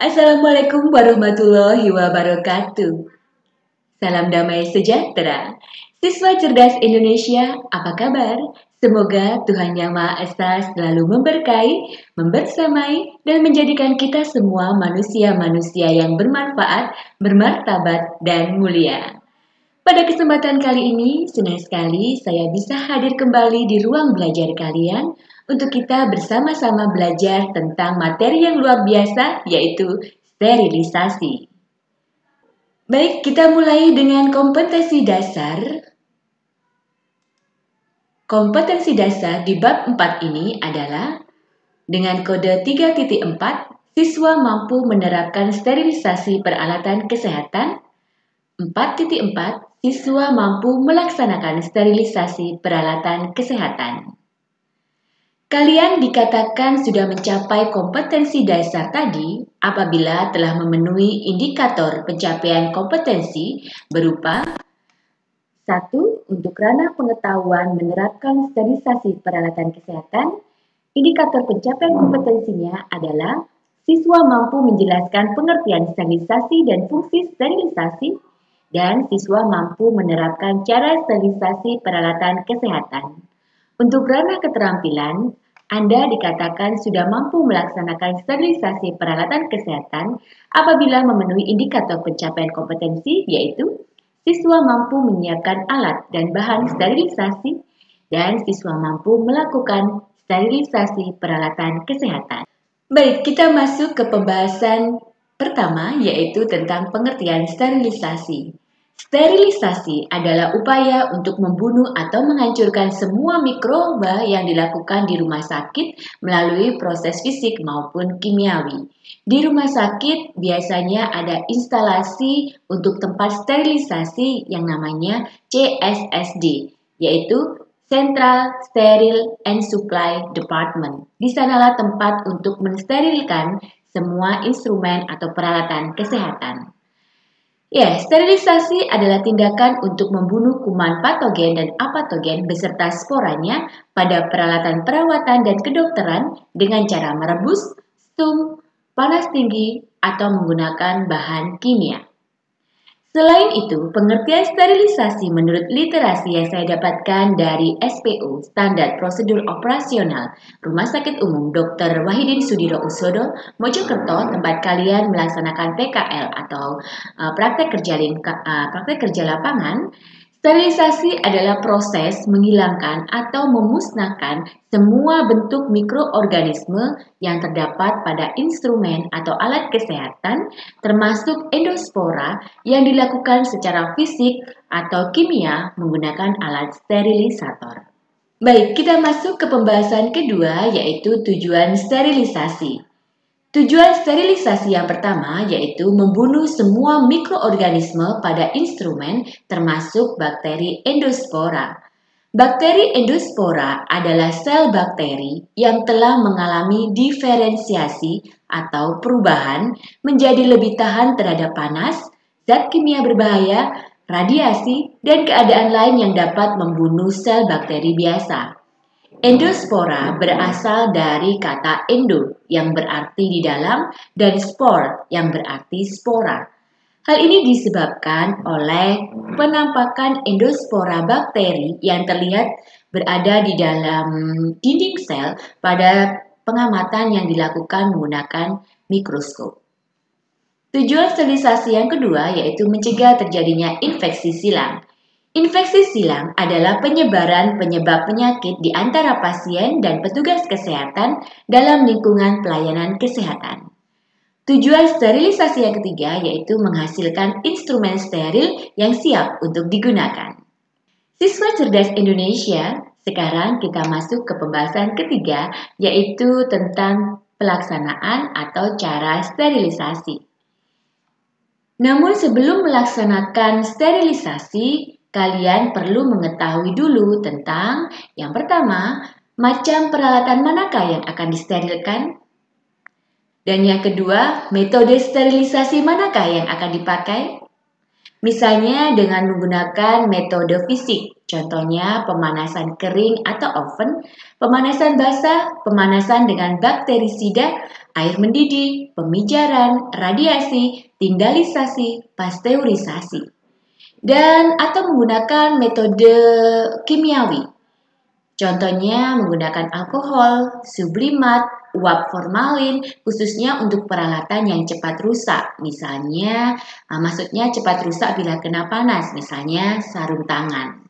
Assalamualaikum warahmatullahi wabarakatuh. Salam damai sejahtera. Siswa cerdas Indonesia, apa kabar? Semoga Tuhan Yang Maha Esa selalu memberkahi, membersamai, dan menjadikan kita semua manusia-manusia yang bermanfaat, bermartabat, dan mulia. Pada kesempatan kali ini, senang sekali saya bisa hadir kembali di ruang belajar kalian untuk kita bersama-sama belajar tentang materi yang luar biasa, yaitu sterilisasi. Baik, kita mulai dengan kompetensi dasar. Kompetensi dasar di bab 4 ini adalah dengan kode 3.4, siswa mampu menerapkan sterilisasi peralatan kesehatan. 4.4, siswa mampu melaksanakan sterilisasi peralatan kesehatan. Kalian dikatakan sudah mencapai kompetensi dasar tadi apabila telah memenuhi indikator pencapaian kompetensi berupa 1. Untuk ranah pengetahuan menerapkan sterilisasi peralatan kesehatan, indikator pencapaian kompetensinya adalah siswa mampu menjelaskan pengertian sterilisasi dan fungsi sterilisasi, dan siswa mampu menerapkan cara sterilisasi peralatan kesehatan. Untuk ranah keterampilan, Anda dikatakan sudah mampu melaksanakan sterilisasi peralatan kesehatan apabila memenuhi indikator pencapaian kompetensi, yaitu siswa mampu menyiapkan alat dan bahan sterilisasi, dan siswa mampu melakukan sterilisasi peralatan kesehatan. Baik, kita masuk ke pembahasan pertama, yaitu tentang pengertian sterilisasi. Sterilisasi adalah upaya untuk membunuh atau menghancurkan semua mikroba yang dilakukan di rumah sakit melalui proses fisik maupun kimiawi. Di rumah sakit biasanya ada instalasi untuk tempat sterilisasi yang namanya CSSD, yaitu Central Sterile and Supply Department. Di sanalah tempat untuk mensterilkan semua instrumen atau peralatan kesehatan. Ya, sterilisasi adalah tindakan untuk membunuh kuman patogen dan apatogen beserta sporanya pada peralatan perawatan dan kedokteran dengan cara merebus, stum, panas tinggi, atau menggunakan bahan kimia. Selain itu, pengertian sterilisasi menurut literasi yang saya dapatkan dari SPO, Standar Prosedur Operasional, Rumah Sakit Umum Dr. Wahidin Sudirohusodo, Mojokerto, tempat kalian melaksanakan PKL atau praktek kerja lapangan. Sterilisasi adalah proses menghilangkan atau memusnahkan semua bentuk mikroorganisme yang terdapat pada instrumen atau alat kesehatan, termasuk endospora yang dilakukan secara fisik atau kimia menggunakan alat sterilisator. Baik, kita masuk ke pembahasan kedua, yaitu tujuan sterilisasi. Tujuan sterilisasi yang pertama yaitu membunuh semua mikroorganisme pada instrumen termasuk bakteri endospora. Bakteri endospora adalah sel bakteri yang telah mengalami diferensiasi atau perubahan menjadi lebih tahan terhadap panas, zat kimia berbahaya, radiasi, dan keadaan lain yang dapat membunuh sel bakteri biasa. Endospora berasal dari kata endo yang berarti di dalam dan spor yang berarti spora. Hal ini disebabkan oleh penampakan endospora bakteri yang terlihat berada di dalam dinding sel pada pengamatan yang dilakukan menggunakan mikroskop. Tujuan sterilisasi yang kedua yaitu mencegah terjadinya infeksi silang. Infeksi silang adalah penyebaran penyebab penyakit di antara pasien dan petugas kesehatan dalam lingkungan pelayanan kesehatan. Tujuan sterilisasi yang ketiga yaitu menghasilkan instrumen steril yang siap untuk digunakan. Siswa cerdas Indonesia, sekarang kita masuk ke pembahasan ketiga yaitu tentang pelaksanaan atau cara sterilisasi. Namun sebelum melaksanakan sterilisasi, kalian perlu mengetahui dulu tentang yang pertama, macam peralatan manakah yang akan disterilkan? Dan yang kedua, metode sterilisasi manakah yang akan dipakai? Misalnya dengan menggunakan metode fisik, Contohnya pemanasan kering atau oven, pemanasan basah, pemanasan dengan bakterisida, air mendidih, pemijaran, radiasi, tindalisasi, pasteurisasi. Dan atau menggunakan metode kimiawi. Contohnya menggunakan alkohol, sublimat, uap formalin, khususnya untuk peralatan yang cepat rusak. Misalnya, maksudnya cepat rusak bila kena panas, misalnya sarung tangan.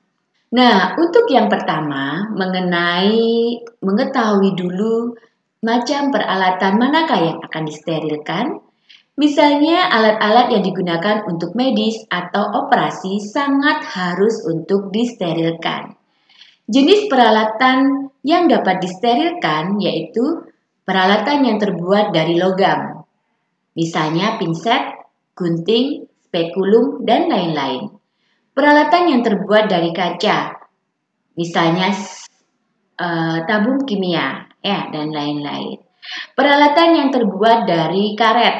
Nah, untuk yang pertama, mengenai mengetahui dulu macam peralatan manakah yang akan disterilkan. Misalnya alat-alat yang digunakan untuk medis atau operasi sangat harus untuk disterilkan. Jenis peralatan yang dapat disterilkan yaitu peralatan yang terbuat dari logam. Misalnya pinset, gunting, spekulum, dan lain-lain. Peralatan yang terbuat dari kaca, misalnya tabung kimia, ya, dan lain-lain. Peralatan yang terbuat dari karet,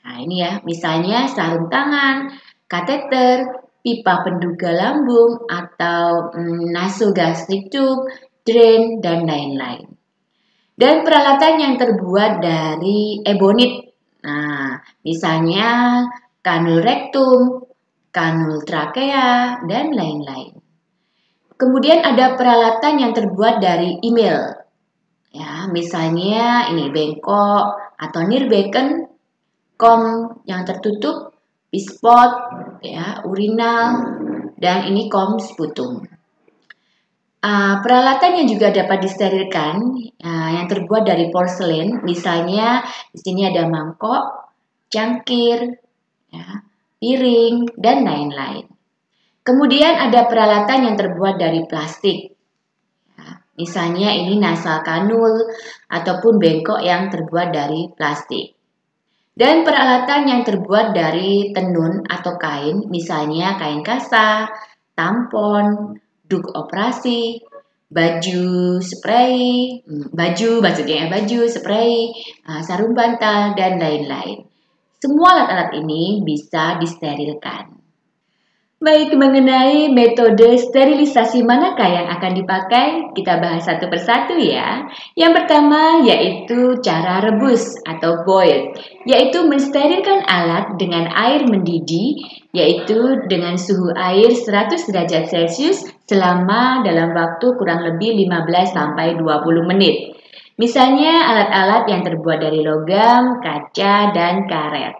nah ini ya, misalnya sarung tangan, kateter, pipa penduga lambung, atau nasogastric tube, drain, dan lain-lain. Dan peralatan yang terbuat dari ebonit, nah misalnya kanul rektum, kanul trakea, dan lain-lain. Kemudian ada peralatan yang terbuat dari email. Ya, misalnya ini bengkok atau nirbeken, kom yang tertutup, pispot, ya, urinal, dan ini kom sputum. Peralatan yang juga dapat disterilkan yang terbuat dari porselen, misalnya di sini ada mangkok, cangkir, ya, piring, dan lain-lain. Kemudian ada peralatan yang terbuat dari plastik. Ya, misalnya ini nasal kanul ataupun bengkok yang terbuat dari plastik. Dan peralatan yang terbuat dari tenun atau kain, misalnya kain kasa, tampon, duk operasi, baju spray, baju spray, sarung bantal, dan lain-lain. Semua alat-alat ini bisa disterilkan. Baik, mengenai metode sterilisasi manakah yang akan dipakai, kita bahas satu persatu ya. Yang pertama yaitu cara rebus atau boil, yaitu mensterilkan alat dengan air mendidih, yaitu dengan suhu air 100 derajat Celcius selama dalam waktu kurang lebih 15-20 menit. Misalnya alat-alat yang terbuat dari logam, kaca, dan karet.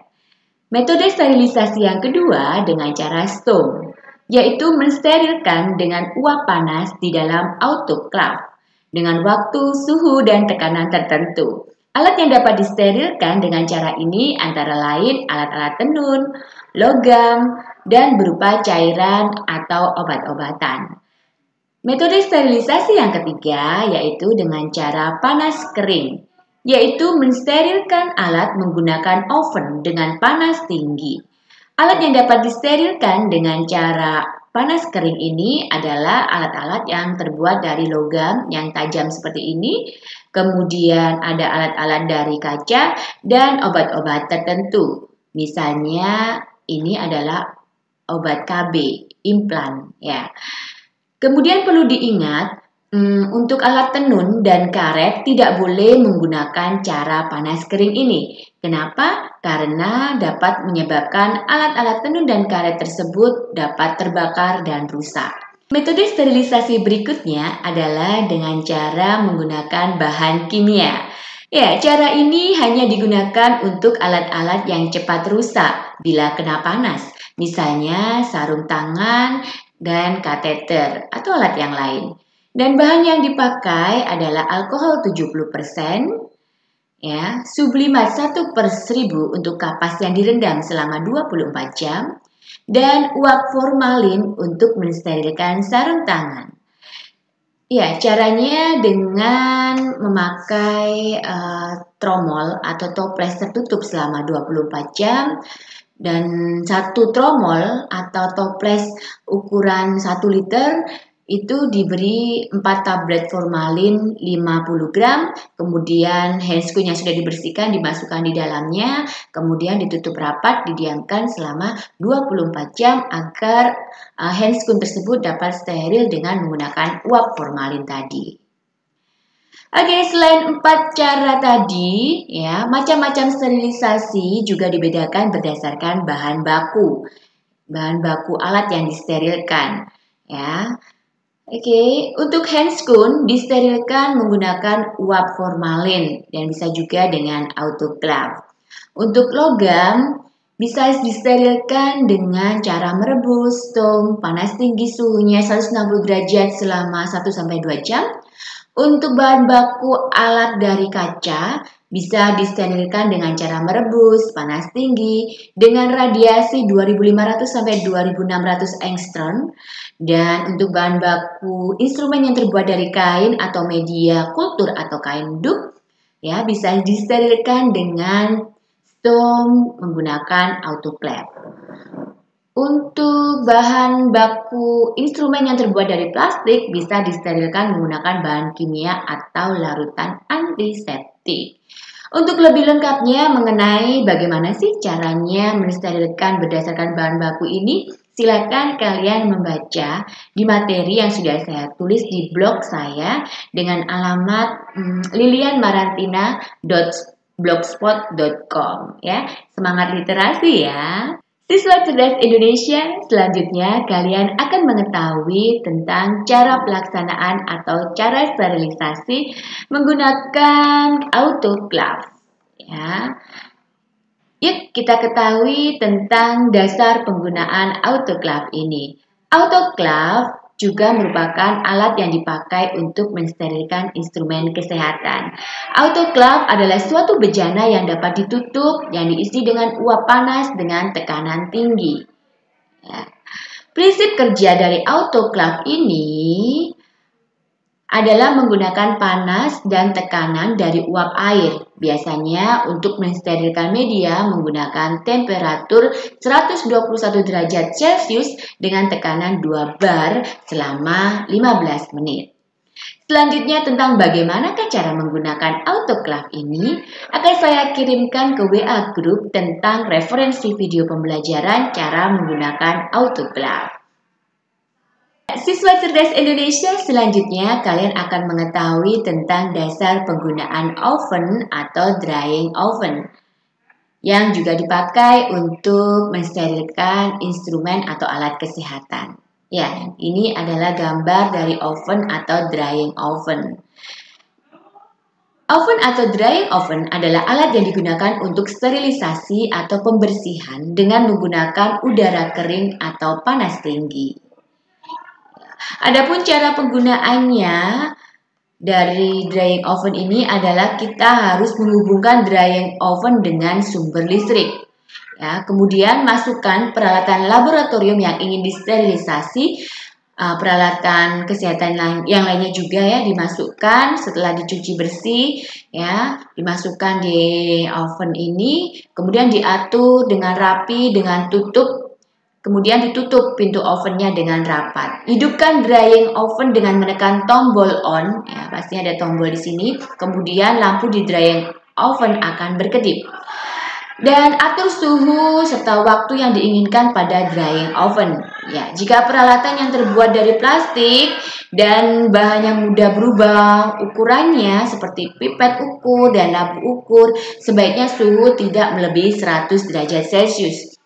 Metode sterilisasi yang kedua dengan cara stone, yaitu mensterilkan dengan uap panas di dalam autoclave dengan waktu, suhu, dan tekanan tertentu. Alat yang dapat disterilkan dengan cara ini antara lain alat-alat tenun, logam, dan berupa cairan atau obat-obatan. Metode sterilisasi yang ketiga yaitu dengan cara panas kering, yaitu mensterilkan alat menggunakan oven dengan panas tinggi. Alat yang dapat disterilkan dengan cara panas kering ini adalah alat-alat yang terbuat dari logam yang tajam seperti ini, kemudian ada alat-alat dari kaca dan obat-obat tertentu. Misalnya ini adalah obat KB, implan ya. Kemudian perlu diingat, untuk alat tenun dan karet tidak boleh menggunakan cara panas kering ini. Kenapa? Karena dapat menyebabkan alat-alat tenun dan karet tersebut dapat terbakar dan rusak. Metode sterilisasi berikutnya adalah dengan cara menggunakan bahan kimia. Ya, cara ini hanya digunakan untuk alat-alat yang cepat rusak bila kena panas. Misalnya sarung tangan dan kateter atau alat yang lain. Dan bahan yang dipakai adalah alkohol 70%, ya, sublimat 1/1000 untuk kapas yang direndam selama 24 jam, dan uap formalin untuk mensterilkan sarung tangan. Ya, caranya dengan memakai tromol atau toples tertutup selama 24 jam dan satu tromol atau toples ukuran 1 liter itu diberi 4 tablet formalin 50 gram, kemudian handscoon yang sudah dibersihkan dimasukkan di dalamnya, kemudian ditutup rapat, didiamkan selama 24 jam agar handscoon tersebut dapat steril dengan menggunakan uap formalin tadi. Oke, selain 4 cara tadi, ya, macam-macam sterilisasi juga dibedakan berdasarkan bahan baku alat yang disterilkan, ya. Oke, untuk handscoon disterilkan menggunakan uap formalin dan bisa juga dengan autoclave. Untuk logam bisa disterilkan dengan cara merebus stone panas tinggi suhunya 160 derajat selama 1-2 jam. Untuk bahan baku alat dari kaca bisa disterilkan dengan cara merebus panas tinggi dengan radiasi 2500 sampai 2600 angstrom. Dan untuk bahan baku instrumen yang terbuat dari kain atau media kultur atau kain duk, ya, bisa disterilkan dengan stone menggunakan autoclave. Untuk bahan baku instrumen yang terbuat dari plastik bisa disterilkan menggunakan bahan kimia atau larutan antiseptik. Untuk lebih lengkapnya mengenai bagaimana sih caranya mensterilkan berdasarkan bahan baku ini, silakan kalian membaca di materi yang sudah saya tulis di blog saya dengan alamat lilianmarantina.blogspot.com, ya. Semangat literasi ya. Siswa cerdas Indonesia, selanjutnya kalian akan mengetahui tentang cara pelaksanaan atau cara sterilisasi menggunakan autoclave. Ya. Yuk kita ketahui tentang dasar penggunaan autoclave ini. Autoclave juga merupakan alat yang dipakai untuk mensterilkan instrumen kesehatan. Autoclave adalah suatu bejana yang dapat ditutup yang diisi dengan uap panas dengan tekanan tinggi. Ya. Prinsip kerja dari autoclave ini adalah menggunakan panas dan tekanan dari uap air. Biasanya untuk mensterilkan media menggunakan temperatur 121 derajat Celcius dengan tekanan 2 bar selama 15 menit. Selanjutnya tentang bagaimanakah cara menggunakan autoclave ini akan saya kirimkan ke WA Group tentang referensi video pembelajaran cara menggunakan autoclave. Siswa cerdas Indonesia, selanjutnya kalian akan mengetahui tentang dasar penggunaan oven atau drying oven yang juga dipakai untuk mensterilkan instrumen atau alat kesehatan. Ya, ini adalah gambar dari oven atau drying oven. Oven atau drying oven adalah alat yang digunakan untuk sterilisasi atau pembersihan dengan menggunakan udara kering atau panas tinggi. Adapun cara penggunaannya dari drying oven ini adalah kita harus menghubungkan drying oven dengan sumber listrik. Ya, kemudian masukkan peralatan laboratorium yang ingin disterilisasi, peralatan kesehatan yang lainnya juga ya dimasukkan setelah dicuci bersih, ya dimasukkan di oven ini, kemudian diatur dengan rapi dengan tutup. Kemudian ditutup pintu ovennya dengan rapat. Hidupkan drying oven dengan menekan tombol on, ya pastinya ada tombol di sini. Kemudian lampu di drying oven akan berkedip. Dan atur suhu serta waktu yang diinginkan pada drying oven. Ya, jika peralatan yang terbuat dari plastik dan bahan yang mudah berubah ukurannya seperti pipet ukur dan lampu ukur, sebaiknya suhu tidak melebihi 100 derajat Celcius.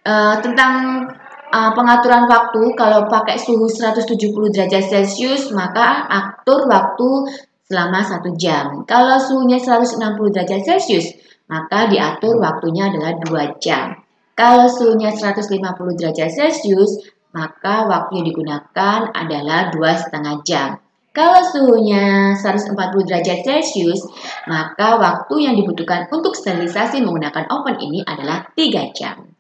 Tentang pengaturan waktu, kalau pakai suhu 170 derajat Celcius maka atur waktu selama 1 jam. Kalau suhunya 160 derajat Celcius maka diatur waktunya adalah 2 jam. Kalau suhunya 150 derajat Celcius maka waktu yang digunakan adalah 2,5 jam. Kalau suhunya 140 derajat Celcius maka waktu yang dibutuhkan untuk sterilisasi menggunakan oven ini adalah 3 jam.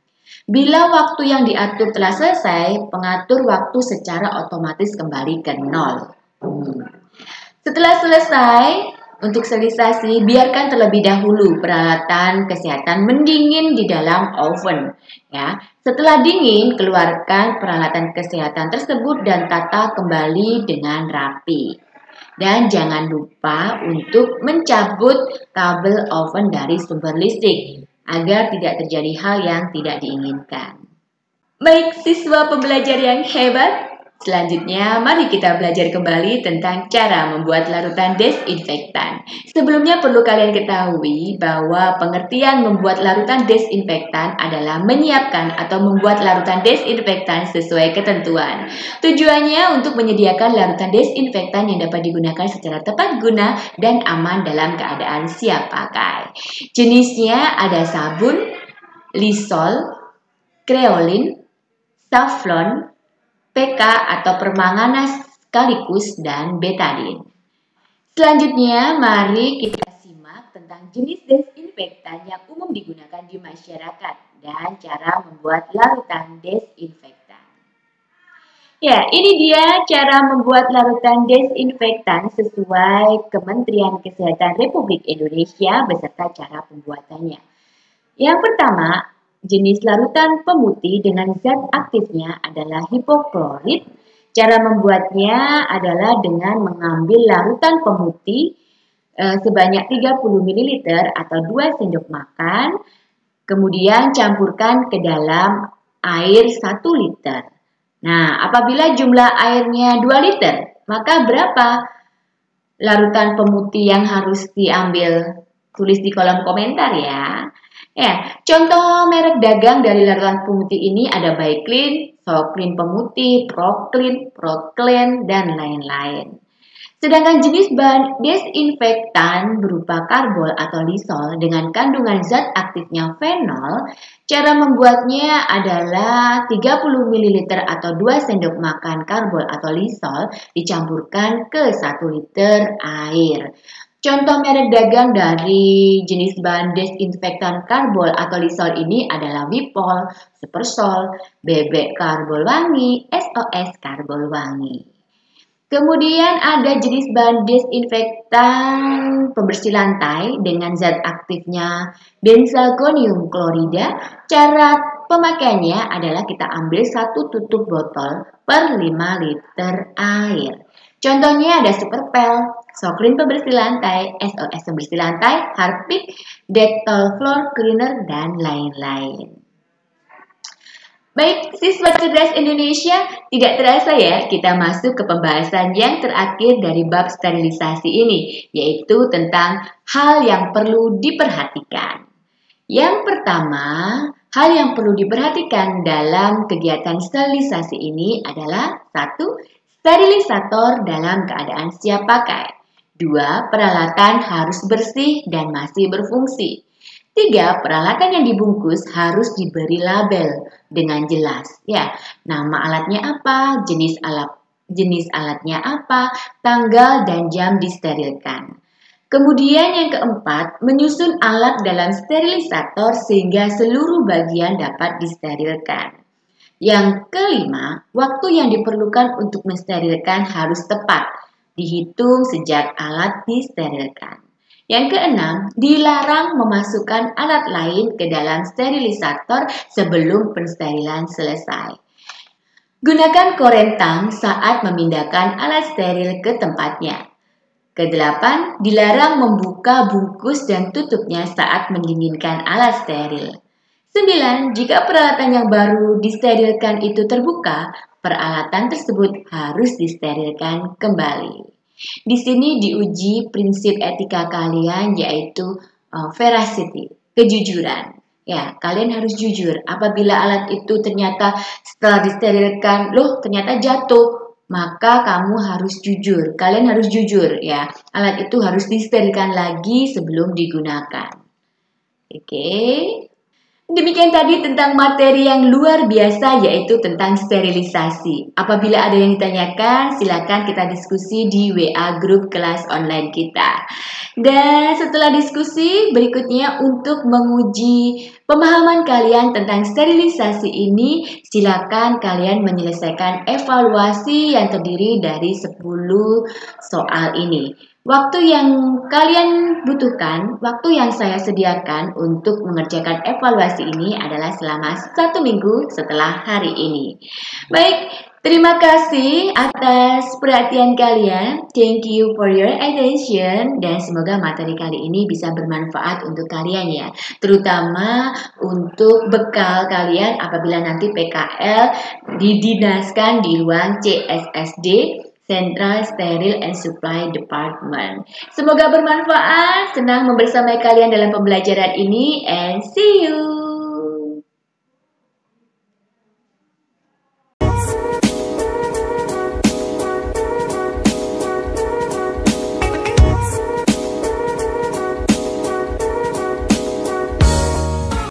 Bila waktu yang diatur telah selesai, pengatur waktu secara otomatis kembali ke 0. Setelah selesai, Untuk sterilisasi, biarkan terlebih dahulu peralatan kesehatan mendingin di dalam oven. Ya, setelah dingin, keluarkan peralatan kesehatan tersebut dan tata kembali dengan rapi. Dan jangan lupa untuk mencabut kabel oven dari sumber listrik agar tidak terjadi hal yang tidak diinginkan. Baik siswa pembelajar yang hebat, selanjutnya mari kita belajar kembali tentang cara membuat larutan desinfektan. Sebelumnya perlu kalian ketahui bahwa pengertian membuat larutan desinfektan adalah menyiapkan atau membuat larutan desinfektan sesuai ketentuan. Tujuannya untuk menyediakan larutan desinfektan yang dapat digunakan secara tepat guna dan aman dalam keadaan siap pakai. Jenisnya ada sabun, Lysol, kreolin, Safflon, PK atau permanganas sekaligus, dan betadine. Selanjutnya, mari kita simak tentang jenis desinfektan yang umum digunakan di masyarakat dan cara membuat larutan desinfektan. Ya, ini dia cara membuat larutan desinfektan sesuai Kementerian Kesehatan Republik Indonesia beserta cara pembuatannya. Yang pertama, jenis larutan pemutih dengan zat aktifnya adalah hipoklorit. Cara membuatnya adalah dengan mengambil larutan pemutih sebanyak 30 ml atau 2 sendok makan, kemudian campurkan ke dalam air 1 liter. Nah, apabila jumlah airnya 2 liter, maka berapa larutan pemutih yang harus diambil? Tulis di kolom komentar ya. Ya, contoh merek dagang dari larutan pemutih ini ada Baiklin, Soklin pemutih, Proclean, dan lain-lain. Sedangkan jenis bahan desinfektan berupa karbol atau Lysol dengan kandungan zat aktifnya fenol, cara membuatnya adalah 30 ml atau 2 sendok makan karbol atau Lysol dicampurkan ke 1 liter air. Contoh merek dagang dari jenis bahan desinfektan karbol atau Lysol ini adalah Wipol, Supersol, Bebek Karbol Wangi, SOS Karbol Wangi. Kemudian ada jenis bahan desinfektan pembersih lantai dengan zat aktifnya benzalkonium klorida. Cara pemakaiannya adalah kita ambil 1 tutup botol per 5 liter air. Contohnya ada Superpel, Soklin pembersih lantai, SOS pembersih lantai, Harpic, Dettol floor cleaner, dan lain-lain. Baik, siswa cerdas Indonesia, tidak terasa ya kita masuk ke pembahasan yang terakhir dari bab sterilisasi ini, yaitu tentang hal yang perlu diperhatikan. Yang pertama, hal yang perlu diperhatikan dalam kegiatan sterilisasi ini adalah 1. Sterilisator dalam keadaan siap pakai. 2. Peralatan harus bersih dan masih berfungsi. 3. Peralatan yang dibungkus harus diberi label dengan jelas. Ya, nama alatnya apa, jenis alatnya apa, tanggal dan jam disterilkan. Kemudian yang keempat, menyusun alat dalam sterilisator sehingga seluruh bagian dapat disterilkan. Yang kelima, waktu yang diperlukan untuk mensterilkan harus tepat, dihitung sejak alat disterilkan. Yang keenam, dilarang memasukkan alat lain ke dalam sterilisator sebelum pensterilan selesai. Gunakan koreng tang saat memindahkan alat steril ke tempatnya. Kedelapan, dilarang membuka bungkus dan tutupnya saat mendinginkan alat steril. 9. Jika peralatan yang baru disterilkan itu terbuka, peralatan tersebut harus disterilkan kembali. Di sini diuji prinsip etika kalian yaitu veracity, kejujuran. Ya, kalian harus jujur. Apabila alat itu ternyata setelah disterilkan, ternyata jatuh, maka kamu harus jujur. Kalian harus jujur ya. Alat itu harus disterilkan lagi sebelum digunakan. Oke. Demikian tadi tentang materi yang luar biasa yaitu tentang sterilisasi. Apabila ada yang ditanyakan, silakan kita diskusi di WA grup kelas online kita. Dan setelah diskusi, berikutnya untuk menguji pemahaman kalian tentang sterilisasi ini, silakan kalian menyelesaikan evaluasi yang terdiri dari 10 soal ini. Waktu yang kalian butuhkan, waktu yang saya sediakan untuk mengerjakan evaluasi ini adalah selama 1 minggu setelah hari ini. Baik, terima kasih atas perhatian kalian. Thank you for your attention dan semoga materi kali ini bisa bermanfaat untuk kalian ya. Terutama untuk bekal kalian apabila nanti PKL didinaskan di ruang CSSD, Central Sterile and Supply Department. Semoga bermanfaat, senang membersamai kalian dalam pembelajaran ini, and see you!